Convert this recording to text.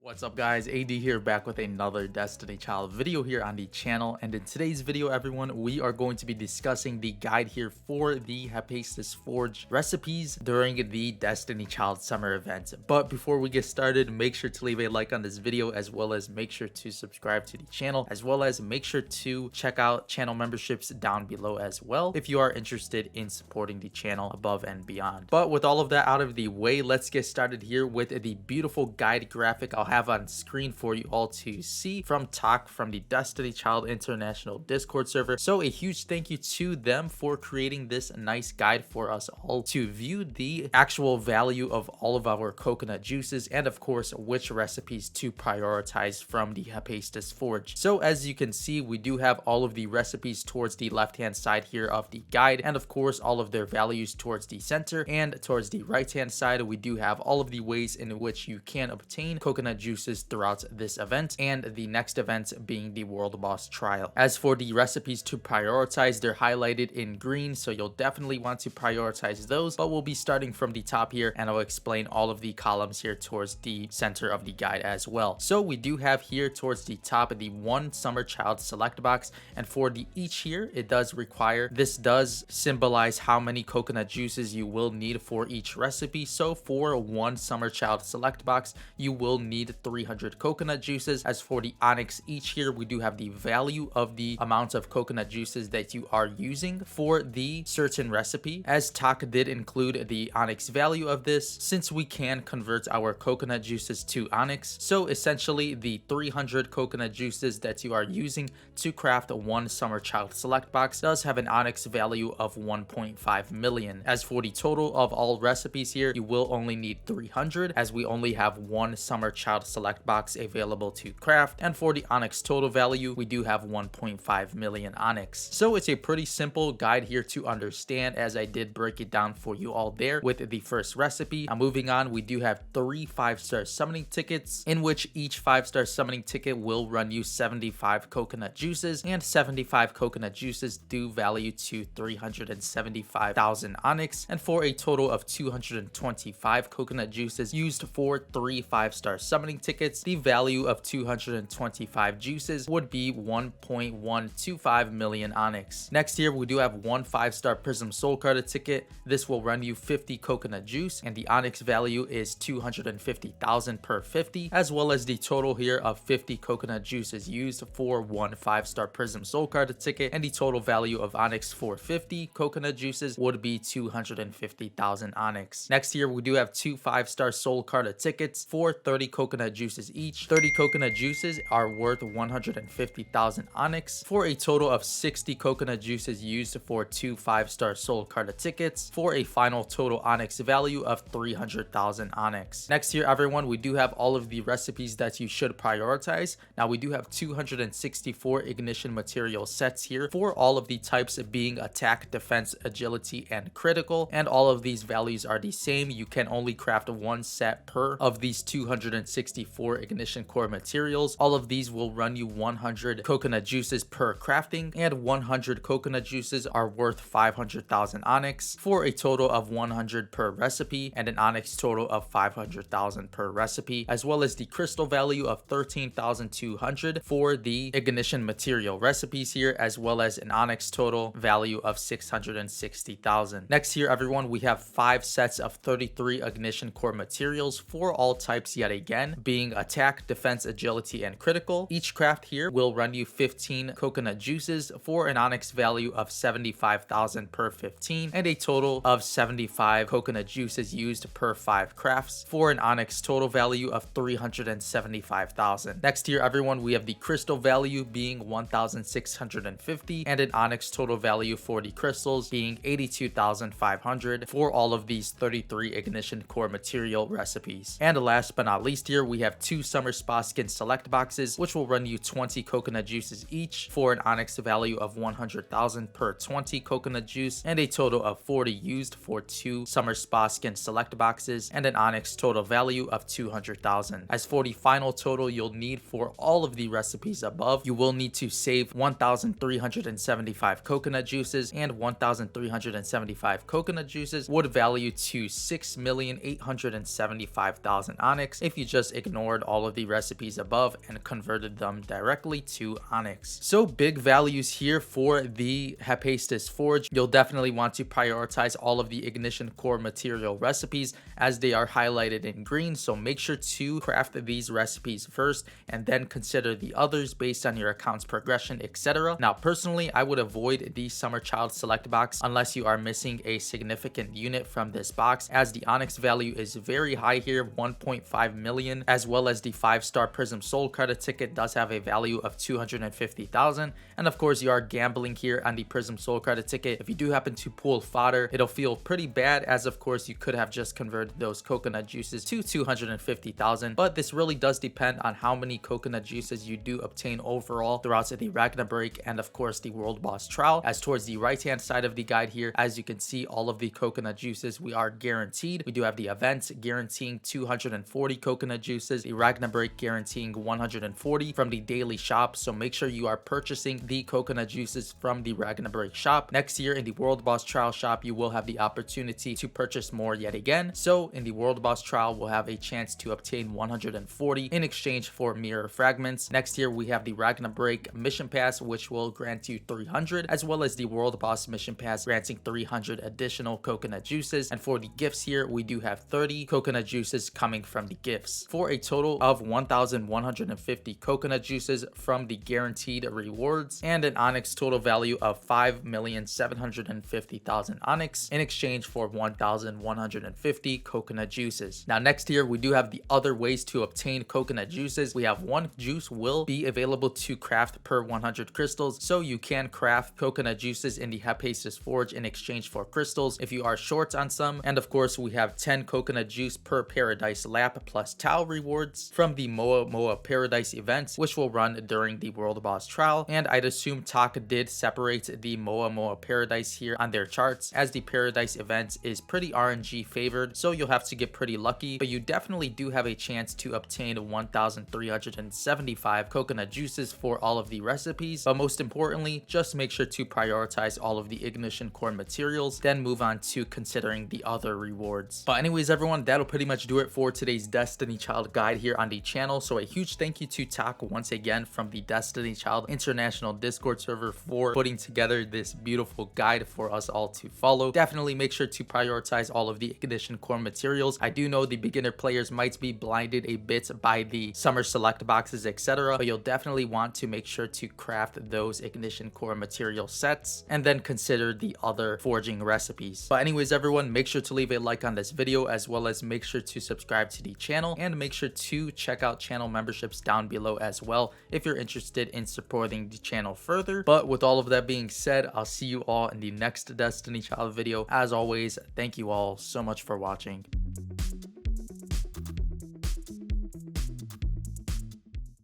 What's up guys, AD here, back with another Destiny Child video here on the channel. And in today's video everyone, we are going to be discussing the guide here for the Hephaestus Forge recipes during the Destiny Child summer event. But before we get started, make sure to leave a like on this video, as well as make sure to subscribe to the channel, as well as make sure to check out channel memberships down below as well if you are interested in supporting the channel above and beyond. But with all of that out of the way, let's get started here with the beautiful guide graphic I'll have on screen for you all to see from Talk from the Destiny Child International Discord server. So a huge thank you to them for creating this nice guide for us all to view the actual value of all of our coconut juices, and of course which recipes to prioritize from the Hephaestus Forge. So as you can see, we do have all of the recipes towards the left hand side here of the guide, and of course all of their values towards the center, and towards the right hand side we do have all of the ways in which you can obtain coconut juices throughout this event, and the next event being the World Boss Trial. As for the recipes to prioritize, they're highlighted in green, so you'll definitely want to prioritize those, but we'll be starting from the top here, and I'll explain all of the columns here towards the center of the guide as well. So we do have here towards the top the one Summer Child select box, and for the each here, it does require, this does symbolize how many coconut juices you will need for each recipe. So for one Summer Child select box, you will need 300 coconut juices. As for the onyx each here, we do have the value of the amount of coconut juices that you are using for the certain recipe, as Talk did include the onyx value of this, since we can convert our coconut juices to onyx. So essentially the 300 coconut juices that you are using to craft one Summer Child select box does have an onyx value of 1.5 million. As for the total of all recipes here, you will only need 300, as we only have one Summer Child select box available to craft, and for the onyx total value, we do have 1.5 million onyx. So it's a pretty simple guide here to understand, as I did break it down for you all there with the first recipe. Now moving on, we do have 3 5-star summoning tickets, in which each 5-star summoning ticket will run you 75 coconut juices, and 75 coconut juices do value to 375,000 onyx, and for a total of 225 coconut juices used for 3 5-star summoning tickets, the value of 225 juices would be 1.125 million onyx. Next here, we do have one 5-star Prism Soul Card ticket. This will run you 50 coconut juice, and the onyx value is 250,000 per 50, as well as the total here of 50 coconut juices used for one 5-star Prism Soul Card ticket, and the total value of onyx for 50 coconut juices would be 250,000 onyx. Next here, we do have two 5-star Soul Card tickets for 30 coconut juices each. 30 coconut juices are worth 150,000 onyx, for a total of 60 coconut juices used for two 5-star Soul Card tickets, for a final total onyx value of 300,000 onyx. Next here everyone, we do have all of the recipes that you should prioritize. Now we do have 264 ignition material sets here for all of the types, being attack, defense, agility, and critical, and all of these values are the same. You can only craft one set per of these 264 ignition core materials. All of these will run you 100 coconut juices per crafting, and 100 coconut juices are worth 500,000 onyx, for a total of 100 per recipe, and an onyx total of 500,000 per recipe, as well as the crystal value of 13,200 for the ignition material recipes here, as well as an onyx total value of 660,000. Next here everyone, we have 5 sets of 33 ignition core materials for all types yet again, being attack, defense, agility, and critical. Each craft here will run you 15 coconut juices for an onyx value of 75,000 per 15, and a total of 75 coconut juices used per 5 crafts, for an onyx total value of 375,000. Next here everyone, we have the crystal value being 1,650, and an onyx total value for the crystals being 82,500 for all of these 33 ignition core material recipes. And last but not least here, we have 2 Summer Spa Skin select boxes, which will run you 20 coconut juices each, for an onyx value of 100,000 per 20 coconut juice, and a total of 40 used for 2 Summer Spa Skin select boxes, and an onyx total value of 200,000. As for the final total you'll need for all of the recipes above, you will need to save 1,375 coconut juices, and 1,375 coconut juices would value to 6,875,000 onyx if you just ignored all of the recipes above and converted them directly to onyx. So big values here for the Hephaestus Forge. You'll definitely want to prioritize all of the ignition core material recipes as they are highlighted in green, so make sure to craft these recipes first and then consider the others based on your account's progression, etc. Now personally, I would avoid the Summer Child select box unless you are missing a significant unit from this box, as the onyx value is very high here, 1.5 million, as well as the 5-star Prism Soul credit ticket does have a value of 250,000. And of course, you are gambling here on the Prism Soul credit ticket. If you do happen to pull fodder, it'll feel pretty bad, as of course you could have just converted those coconut juices to 250,000. But this really does depend on how many coconut juices you do obtain overall throughout the Ragna Break and of course the World Boss Trial. As towards the right hand side of the guide here, as you can see, all of the coconut juices we are guaranteed. We do have the events guaranteeing 240 coconut juices, the Ragna Break guaranteeing 140 from the daily shop, so make sure you are purchasing the coconut juices from the Ragna Break shop. Next year in the World Boss Trial shop, you will have the opportunity to purchase more yet again. So in the World Boss Trial, we'll have a chance to obtain 140 in exchange for mirror fragments. Next year we have the Ragna Break mission pass, which will grant you 300, as well as the World Boss mission pass granting 300 additional coconut juices. And for the gifts here, we do have 30 coconut juices coming from the gifts, for a total of 1,150 coconut juices from the guaranteed rewards, and an onyx total value of 5,750,000 onyx in exchange for 1,150 coconut juices. Now next here we do have the other ways to obtain coconut juices. We have one juice will be available to craft per 100 crystals, so you can craft coconut juices in the Hephaestus Forge in exchange for crystals if you are short on some. And of course we have 10 coconut juice per paradise lap plus Tau rewards from the Moa Paradise events, which will run during the World Boss Trial. And I'd assume Taka did separate the Moa Paradise here on their charts, as the Paradise event is pretty RNG favored, so you'll have to get pretty lucky, but you definitely do have a chance to obtain 1,375 coconut juices for all of the recipes. But most importantly, just make sure to prioritize all of the ignition core materials, then move on to considering the other rewards. But anyways everyone, that'll pretty much do it for today's Destiny Child guide here on the channel. So a huge thank you to Tak once again from the Destiny Child International Discord server for putting together this beautiful guide for us all to follow. Definitely make sure to prioritize all of the ignition core materials. I do know the beginner players might be blinded a bit by the summer select boxes, etc., but you'll definitely want to make sure to craft those ignition core material sets and then consider the other forging recipes. But anyways everyone, make sure to leave a like on this video, as well as make sure to subscribe to the channel, and make sure to check out channel memberships down below as well if you're interested in supporting the channel further. But with all of that being said, I'll see you all in the next Destiny Child video. As always, thank you all so much for watching.